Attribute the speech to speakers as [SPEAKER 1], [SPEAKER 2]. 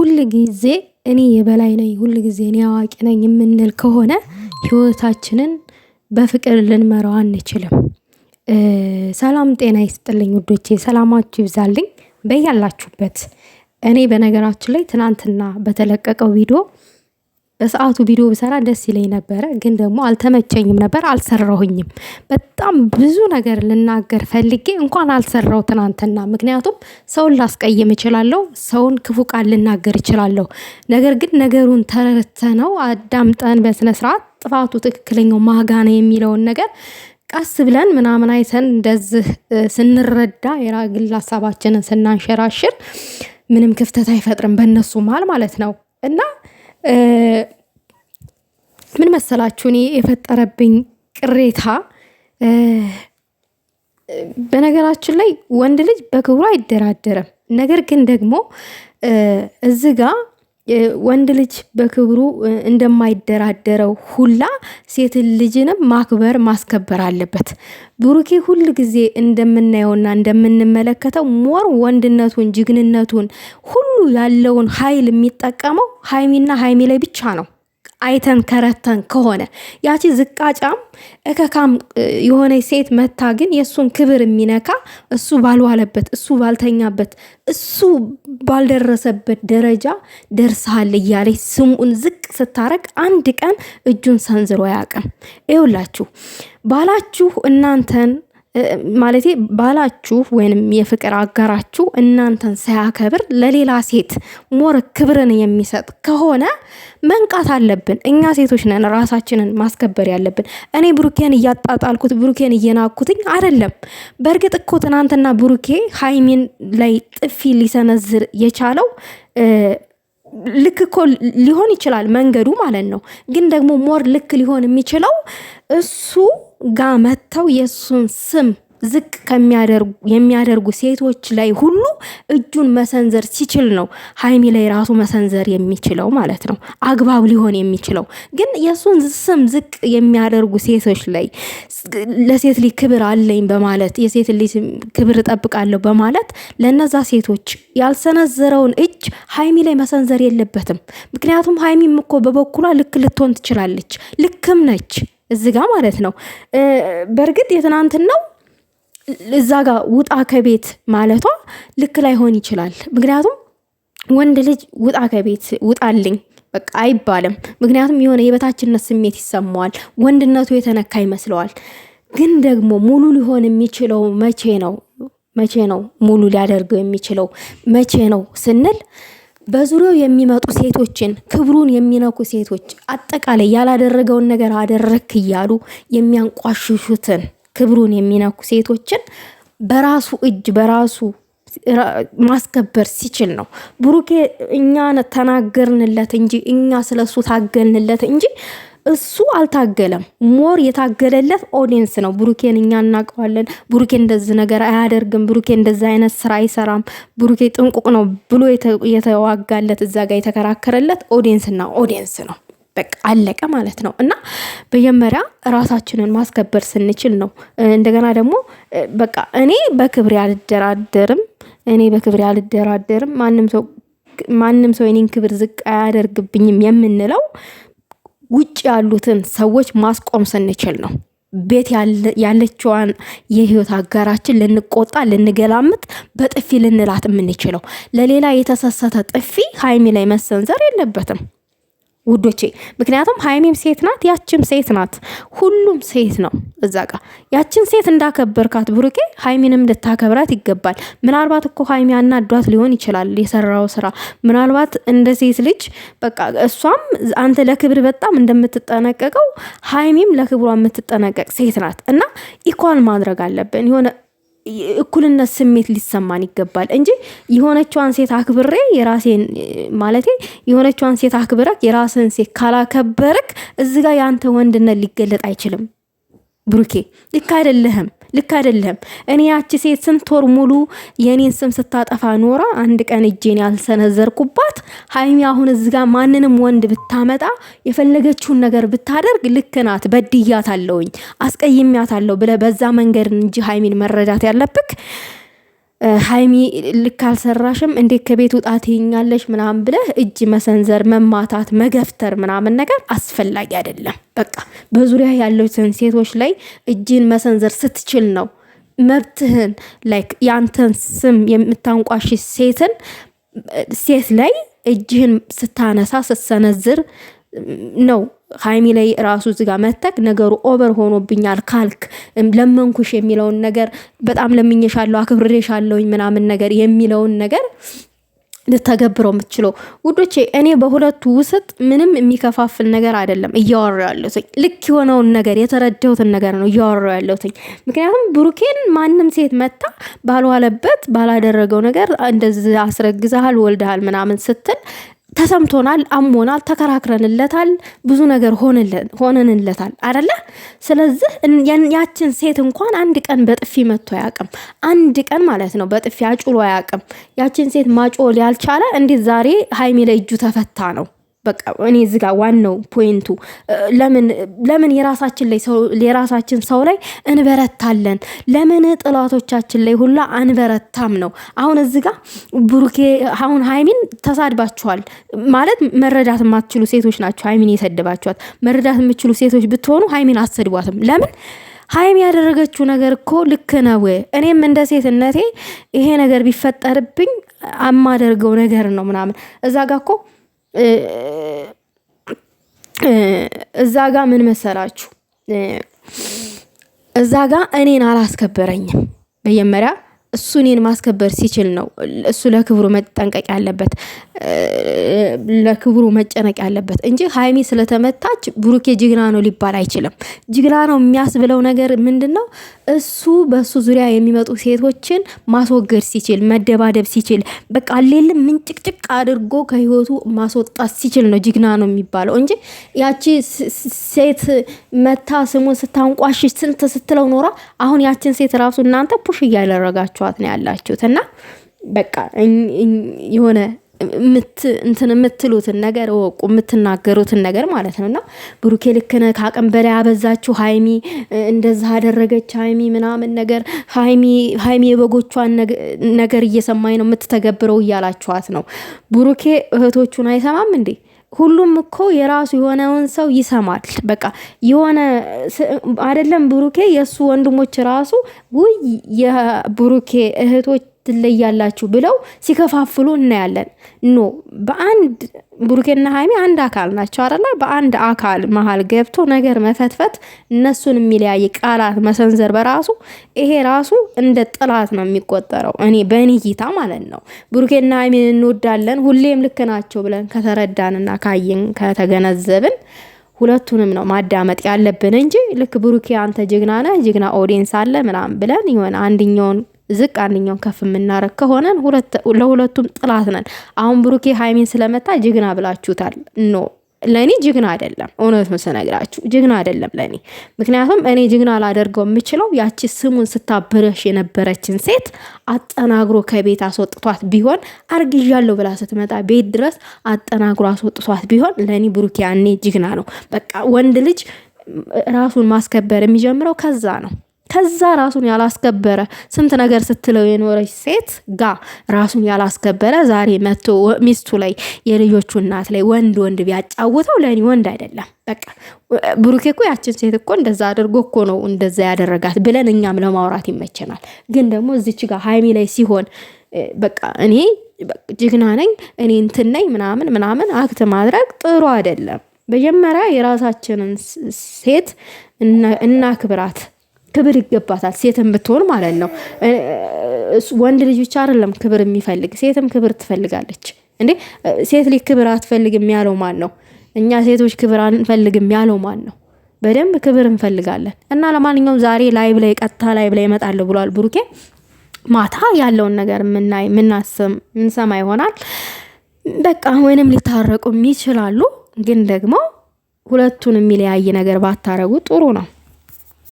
[SPEAKER 1] ሁል ጊዜ እኔ የበላይ ነኝ፣ ሁል ጊዜ እኔ አዋቂ ነኝ የምንል ከሆነ ህይወታችንን በፍቅር ልንመራው አንችልም። ሰላም ጤና ይስጥልኝ ውዶቼ፣ ሰላማችሁ ይብዛልኝ በያላችሁበት። እኔ በነገራችን ላይ ትናንትና በተለቀቀው ቪዲዮ በሰዓቱ ቪዲዮ ብሰራ ደስ ይለኝ ነበረ፣ ግን ደግሞ አልተመቸኝም ነበር፣ አልሰራሁኝም። በጣም ብዙ ነገር ልናገር ፈልጌ እንኳን አልሰራው ትናንትና። ምክንያቱም ሰውን ላስቀይም እችላለሁ፣ ሰውን ክፉ ቃል ልናገር እችላለሁ። ነገር ግን ነገሩን ተረተነው አዳምጠን በስነ ስርዓት ጥፋቱ ትክክለኛው ማጋነ የሚለውን ነገር ቀስ ብለን ምናምን አይተን እንደዚህ ስንረዳ የራግል ሀሳባችንን ስናንሸራሽር ምንም ክፍተት አይፈጥርም በእነሱ መሀል ማለት ነው። እና ምን መሰላችሁ እኔ የፈጠረብኝ ቅሬታ፣ በነገራችን ላይ ወንድ ልጅ በክብሩ አይደራደርም። ነገር ግን ደግሞ እዚህ ጋር ወንድ ልጅ በክብሩ እንደማይደራደረው ሁላ ሴት ልጅንም ማክበር ማስከበር አለበት። ብሩኬ ሁል ጊዜ እንደምናየውና እንደምንመለከተው ሞር ወንድነቱን ጅግንነቱን ሁሉ ያለውን ኃይል የሚጠቀመው ሀይሚና ሀይሚ ላይ ብቻ ነው። አይተን ከረተን ከሆነ ያቺ ዝቃጫም እከካም የሆነ ሴት መታ ግን የሱን ክብር የሚነካ እሱ ባልዋለበት እሱ ባልተኛበት እሱ ባልደረሰበት ደረጃ ደርሰሃል እያለች ስሙን ዝቅ ስታረግ አንድ ቀን እጁን ሰንዝሮ አያውቅም። ይኸውላችሁ ባላችሁ እናንተን ማለቴ ባላችሁ ወይንም የፍቅር አጋራችሁ እናንተን ሳያከብር ለሌላ ሴት ሞር ክብርን የሚሰጥ ከሆነ መንቃት አለብን። እኛ ሴቶች ነን ራሳችንን ማስከበር ያለብን። እኔ ብሩኬን እያጣጣልኩት ብሩኬን እየናኩትኝ አይደለም። በእርግጥ እኮ ትናንትና ብሩኬ ሀይሚን ላይ ጥፊ ሊሰነዝር የቻለው ልክ እኮ ሊሆን ይችላል መንገዱ ማለት ነው። ግን ደግሞ ሞር ልክ ሊሆን የሚችለው እሱ ጋ መተው የሱን ስም ዝቅ የሚያደርጉ ሴቶች ላይ ሁሉ እጁን መሰንዘር ሲችል ነው ሀይሚ ላይ ራሱ መሰንዘር የሚችለው ማለት ነው፣ አግባብ ሊሆን የሚችለው። ግን የሱን ስም ዝቅ የሚያደርጉ ሴቶች ላይ ለሴት ልጅ ክብር አለኝ በማለት የሴት ልጅ ክብር እጠብቃለሁ በማለት ለነዛ ሴቶች ያልሰነዘረውን እጅ ሀይሚ ላይ መሰንዘር የለበትም። ምክንያቱም ሀይሚም እኮ በበኩሏ ልክ ልትሆን ትችላለች፣ ልክም ነች እዚህ ጋር ማለት ነው። በእርግጥ የትናንትናው እዛ ጋር ውጣ ከቤት ማለቷ ልክ ላይሆን ይችላል። ምክንያቱም ወንድ ልጅ ውጣ ከቤት ውጣልኝ በቃ አይባልም። ምክንያቱም የሆነ የበታችነት ስሜት ይሰማዋል፣ ወንድነቱ የተነካ ይመስለዋል። ግን ደግሞ ሙሉ ሊሆን የሚችለው መቼ ነው ሙሉ ሊያደርገው የሚችለው መቼ ነው ስንል በዙሪያው የሚመጡ ሴቶችን ክብሩን የሚነኩ ሴቶች አጠቃላይ ያላደረገውን ነገር አደረክ እያሉ የሚያንቋሽሹትን ክብሩን የሚነኩ ሴቶችን በራሱ እጅ በራሱ ማስከበር ሲችል ነው። ብሩኬ እኛ ተናገርንለት እንጂ እኛ ስለሱ ታገልንለት እንጂ እሱ አልታገለም። ሞር የታገለለት ኦዲየንስ ነው። ብሩኬን እኛ እናውቀዋለን፣ ብሩኬ እንደዚህ ነገር አያደርግም፣ ብሩኬ እንደዚህ አይነት ስራ አይሰራም፣ ብሩኬ ጥንቁቅ ነው ብሎ የተዋጋለት እዛ ጋር የተከራከረለት ኦዲየንስና ኦዲየንስ ነው። በቃ አለቀ ማለት ነው። እና በመጀመሪያ ራሳችንን ማስከበር ስንችል ነው። እንደገና ደግሞ በቃ እኔ በክብሬ አልደራደርም፣ ማንም ሰው የኔን ክብር ዝቅ አያደርግብኝም የምንለው ውጭ ያሉትን ሰዎች ማስቆም ስንችል ነው። ቤት ያለችዋን የህይወት አጋራችን ልንቆጣ ልንገላምጥ በጥፊ ልንላት የምንችለው። ለሌላ የተሰሰተ ጥፊ ሀይሚ ላይ መሰንዘር የለበትም ውዶቼ። ምክንያቱም ሀይሚም ሴት ናት፣ ያችም ሴት ናት፣ ሁሉም ሴት ነው እዛ ጋ። ያችን ሴት እንዳከበርካት ብሩኬ ሀይሚንም ልታከብራት ይገባል። ምናልባት እኮ ሀይሚ አናዷት ሊሆን ይችላል የሰራው ስራ። ምናልባት እንደ ሴት ልጅ በቃ እሷም አንተ ለክብር በጣም እንደምትጠነቀቀው ሀይሚም ለክብሯ የምትጠነቀቅ ሴት ናት። እና ኢኳል ማድረግ አለብን። የሆነ እኩልነት ስሜት ሊሰማን ይገባል እንጂ የሆነችዋን ሴት አክብሬ የራሴን ማለቴ የሆነችዋን ሴት አክብረክ የራስን ሴት ካላከበርክ እዚህ ጋር ያንተ ወንድነት ሊገለጥ አይችልም። ብሩኬ ልክ አይደለም። እኔ ያቺ ሴት ስንት ወር ሙሉ የኔን ስም ስታጠፋ ኖራ አንድ ቀን እጄን ያልሰነዘርኩባት ሀይሚ አሁን እዚህ ጋር ማንንም ወንድ ብታመጣ የፈለገችውን ነገር ብታደርግ ልክ ናት፣ በድያታለሁኝ፣ አስቀይሜያታለሁ ብለህ በዛ መንገድ እንጂ ሀይሚን መረዳት ያለብክ ሃይሚ ልክ አልሰራሽም እንዴት ከቤት ውጣ ትይኛለሽ ምናምን ብለህ እጅ መሰንዘር፣ መማታት፣ መገፍተር ምናምን ነገር አስፈላጊ አይደለም። በቃ በዙሪያ ያሉትን ሴቶች ላይ እጅን መሰንዘር ስትችል ነው መብትህን ላይክ ያንተን ስም የምታንቋሽ ሴት ላይ እጅህን ስታነሳ ስትሰነዝር ነው ሃይሚ ላይ ራሱ እዚህ ጋር መተክ ነገሩ ኦቨር ሆኖብኛል ካልክ ለመንኩሽ የሚለውን ነገር በጣም ለምኜሻለሁ አክብሬሻለሁ ምናምን ነገር የሚለውን ነገር ልተገብረው የምትችለው ውዶቼ። እኔ በሁለቱ ውስጥ ምንም የሚከፋፍል ነገር አይደለም እያወራሁ ያለሁት፣ ልክ የሆነውን ነገር የተረዳሁትን ነገር ነው እያወራሁ ያለሁት። ምክንያቱም ብሩኬን ማንም ሴት መታ ባልዋለበት ባላደረገው ነገር እንደዚህ አስረግዘሃል ወልደሃል ምናምን ስትል ተሰምቶናል፣ አሞናል፣ ተከራክረንለታል፣ ብዙ ነገር ሆነንለታል አይደለ? ስለዚህ ያችን ሴት እንኳን አንድ ቀን በጥፊ መቶ አያውቅም። አንድ ቀን ማለት ነው በጥፊ አጭሎ አያውቅም። ያችን ሴት ማጮል ያልቻለ እንዴት ዛሬ ሃይሚ ላይ እጁ ተፈታ ነው? በቃ እኔ እዚህ ጋር ዋናው ፖይንቱ ለምን የራሳችን ሰው ላይ እንበረታለን? ለምን ጥላቶቻችን ላይ ሁላ አንበረታም ነው። አሁን እዚህ ጋር ብሩኬ አሁን ሃይሚን ተሳድባችኋል ማለት መረዳት የማትችሉ ሴቶች ናቸው ሃይሚን የሰደባችኋት። መረዳት የምትችሉ ሴቶች ብትሆኑ ሃይሚን አትሰድቧትም። ለምን? ሃይሚ ያደረገችው ነገር እኮ ልክ ነው። እኔም እንደ ሴትነቴ ይሄ ነገር ቢፈጠርብኝ አማደርገው ነገር ነው ምናምን እዛ ጋር እኮ እዛ ጋ ምን መሰላችሁ? እዛ ጋ እኔን አላስከበረኝም። መጀመሪያ እሱ እኔን ማስከበር ሲችል ነው እሱ ለክብሩ መጠንቀቅ ያለበት ለክብሩ መጨነቅ ያለበት እንጂ ሃይሚ ስለተመታች ብሩኬ ጅግና ነው ሊባል አይችልም። ጅግና ነው የሚያስብለው ነገር ምንድነው? እሱ በሱ ዙሪያ የሚመጡ ሴቶችን ማስወገድ ሲችል፣ መደባደብ ሲችል፣ በቃ ሌልም ምንጭቅጭቅ አድርጎ ከህይወቱ ማስወጣት ሲችል ነው ጅግና ነው የሚባለው እንጂ ያቺ ሴት መታ ስሙን ስታንቋሽ ስንት ስትለው ኖራ አሁን ያችን ሴት ራሱ እናንተ ፑሽ እያደረጋችኋት ነው ያላችሁት። እና በቃ የሆነ የምትሉትን ነገር ወቁ፣ የምትናገሩትን ነገር ማለት ነው። እና ብሩኬ ልክ ነህ፣ ከአቅም በላይ አበዛችሁ፣ ሃይሚ እንደዛ አደረገች፣ ሃይሚ ምናምን ነገር፣ ሃይሚ የበጎቿን ነገር እየሰማኝ ነው የምትተገብረው እያላችኋት ነው። ብሩኬ እህቶቹን አይሰማም እንዴ? ሁሉም እኮ የራሱ የሆነውን ሰው ይሰማል። በቃ የሆነ አይደለም ብሩኬ የእሱ ወንድሞች ራሱ ውይ የብሩኬ እህቶች ትለያላችሁ ብለው ሲከፋፍሉ እናያለን። ኖ በአንድ ብሩኬና ሃይሚ አንድ አካል ናቸው አይደለ? በአንድ አካል መሀል ገብቶ ነገር መፈትፈት፣ እነሱን የሚለያይ ቃላት መሰንዘር በራሱ ይሄ ራሱ እንደ ጥላት ነው የሚቆጠረው። እኔ በእኔ እይታ ማለት ነው። ብሩኬና ሃይሚን እንወዳለን ሁሌም ልክ ናቸው ብለን ከተረዳንና ካየን ከተገነዘብን ሁለቱንም ነው ማዳመጥ ያለብን እንጂ ልክ ብሩኬ አንተ ጀግና ነህ ጀግና ኦዲየንስ አለ ምናምን ብለን ይሆን አንድኛውን ዝቅ አንድኛውን ከፍ የምናረግ ከሆነ ለሁለቱም ጥላት ነን። አሁን ብሩኬ ሃይሚን ስለመታ ጀግና ብላችሁታል። ኖ ለኔ ጀግና አይደለም። እውነቱን ስነግራችሁ ጀግና አይደለም ለኔ። ምክንያቱም እኔ ጀግና ላደርገው የምችለው ያቺ ስሙን ስታበረሽ የነበረችን ሴት አጠናግሮ ከቤት አስወጥቷት ቢሆን፣ አርግዣለሁ ብላ ስትመጣ ቤት ድረስ አጠናግሮ አስወጥቷት ቢሆን ለኔ ብሩኬ ያኔ ጀግና ነው። በቃ ወንድ ልጅ ራሱን ማስከበር የሚጀምረው ከዛ ነው። ከዛ ራሱን ያላስከበረ ስንት ነገር ስትለው የኖረች ሴት ጋ ራሱን ያላስከበረ ዛሬ መጥቶ ሚስቱ ላይ የልጆቹ እናት ላይ ወንድ ቢያጫውተው ለኔ ወንድ አይደለም። በቃ ብሩኬ እኮ ያችን ሴት እኮ እንደዛ አድርጎ እኮ ነው እንደዛ ያደረጋት ብለን እኛም ለማውራት ይመቸናል። ግን ደግሞ እዚች ጋር ሃይሚ ላይ ሲሆን በቃ እኔ ጀግና ነኝ እኔ እንትን ነኝ ምናምን አክት ማድረግ ጥሩ አይደለም። መጀመሪያ የራሳችንን ሴት እናክብራት። ክብር ይገባታል። ሴትም ብትሆን ማለት ነው። ወንድ ልጅ ብቻ አይደለም ክብር የሚፈልግ፣ ሴትም ክብር ትፈልጋለች እንዴ። ሴት ልጅ ክብር አትፈልግም ያለው ማን ነው? እኛ ሴቶች ክብር አንፈልግም ያለው ማን ነው? በደንብ ክብር እንፈልጋለን። እና ለማንኛውም ዛሬ ላይቭ ላይ ቀጥታ ላይቭ ላይ እመጣለሁ ብሏል ብሩኬ። ማታ ያለውን ነገር ምንሰማ ይሆናል። በቃ ወይንም ሊታረቁም ይችላሉ። ግን ደግሞ ሁለቱን የሚለያይ ነገር ባታረጉ ጥሩ ነው።